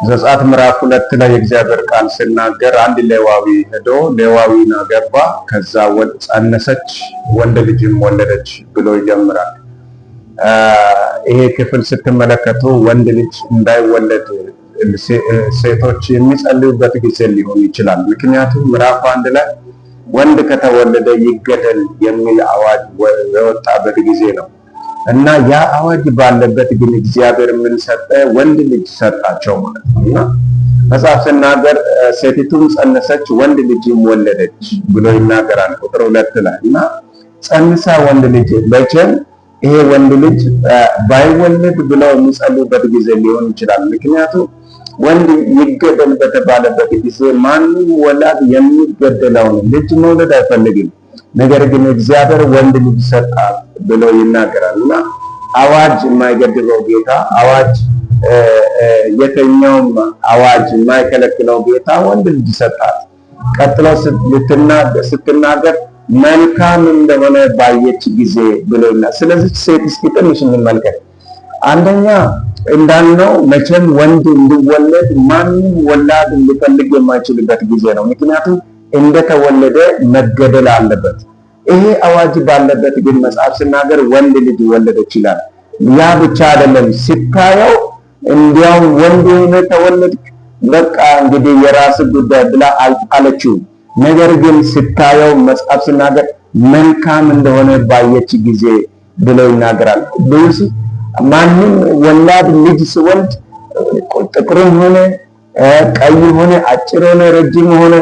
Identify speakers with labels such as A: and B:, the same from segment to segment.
A: ዘጸአት ምዕራፍ 2 ላይ የእግዚአብሔር ቃል ሲናገር አንድ ሌዋዊ ሄዶ ሌዋዊን አገባ፣ ከዛ ጸነሰች፣ ወንድ ልጅም ወለደች ብሎ ይጀምራል። ይሄ ክፍል ስትመለከቱ ወንድ ልጅ እንዳይወለድ ሴቶች የሚጸልዩበት ጊዜ ሊሆን ይችላል። ምክንያቱም ምዕራፍ 1 ላይ ወንድ ከተወለደ ይገደል የሚል አዋጅ የወጣበት ጊዜ ነው እና ያ አዋጅ ባለበት ግን እግዚአብሔር ምን ሰጠ? ወንድ ልጅ ሰጣቸው ማለት ነው። እና መጽሐፍ ሲናገር ሴቲቱም ጸነሰች ወንድ ልጅም ወለደች ብሎ ይናገራል ቁጥር 2 ላይ እና ጸንሳ ወንድ ልጅ በቸን ይሄ ወንድ ልጅ ባይወለድ ብለው የሚጸልዩበት ጊዜ ሊሆን ይችላል። ምክንያቱም ወንድ ይገደል በተባለበት ጊዜ ማንም ወላድ የሚገደለውን ልጅ መውለድ አይፈልግም። ነገር ግን እግዚአብሔር ወንድ ልጅ ሰጣት ብሎ ይናገራልና አዋጅ የማይገድበው ጌታ፣ አዋጅ የተኛውም አዋጅ የማይከለክለው ጌታ ወንድ ልጅ ሰጣት። ቀጥሎ ስትናገር መልካም እንደሆነ ባየች ጊዜ ብሎና ስለዚህ ሴት እስኪ ትንሽ እንመልከት። አንደኛ እንዳልነው መቼም ወንድ እንዲወለድ ማንም ወላድ ሊፈልግ የማይችልበት ጊዜ ነው። ምክንያቱም እንደተወለደ መገደል አለበት። ይሄ አዋጅ ባለበት ግን መጽሐፍ ሲናገር ወንድ ልጅ ወለደች ይላል። ያ ብቻ አይደለም፣ ሲታየው እንዲያውም ወንድ ሆነ ተወለድክ በቃ እንግዲህ የራስ ጉዳይ ብላ አለችው። ነገር ግን ሲታየው መጽሐፍ ሲናገር መልካም እንደሆነ ባየች ጊዜ ብሎ ይናገራል። ብዙ ማንም ወላድ ልጅ ሲወልድ ጥቁርም ሆነ ቀይ ሆነ አጭር ሆነ ረጅም ሆነ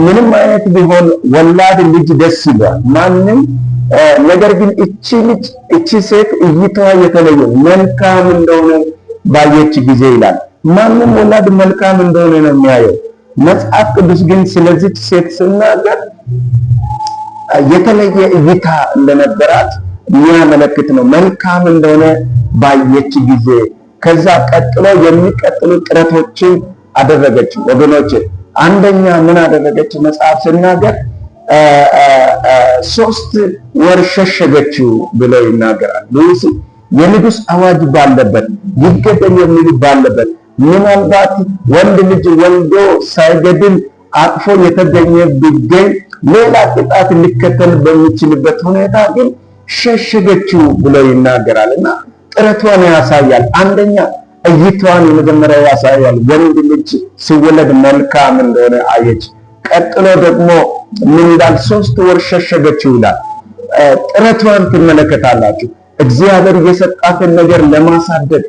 A: ምንም አይነት ቢሆን ወላድ ልጅ ደስ ይላል ማንም። ነገር ግን እቺ ሴት እይታዋ የተለየ መልካም እንደሆነ ባየች ጊዜ ይላል። ማንም ወላድ መልካም እንደሆነ ነው የሚያየው። መጽሐፍ ቅዱስ ግን ስለዚህ ሴት ሲናገር የተለየ እይታ እንደነበራት የሚያመለክት ነው። መልካም እንደሆነ ባየች ጊዜ ከዛ ቀጥሎ የሚቀጥሉ ጥረቶችን አደረገች ወገኖች። አንደኛ ምን አደረገች? መጽሐፍ ሲናገር 3 ወር ሸሸገችው ብሎ ይናገራል። ሉሲ የንጉሥ አዋጅ ባለበት ይገደል የሚል ባለበት ምናልባት ወንድ ልጅ ወልዶ ሳይገድል አቅፎ የተገኘ ቢገኝ ሌላ ቅጣት ሊከተል በሚችልበት ሁኔታ ግን ሸሸገችው ብሎ ይናገራልና ጥረቷን ያሳያል። አንደኛ እይቷን የመጀመሪያ ያሳያል። ወንድ ልጅ ሲወለድ መልካም እንደሆነ አየች። ቀጥሎ ደግሞ ምን ይላል? 3 ወር ሸሸገችው ይላል። ጥረቷን ትመለከታላችሁ። እግዚአብሔር የሰጣትን ነገር ለማሳደግ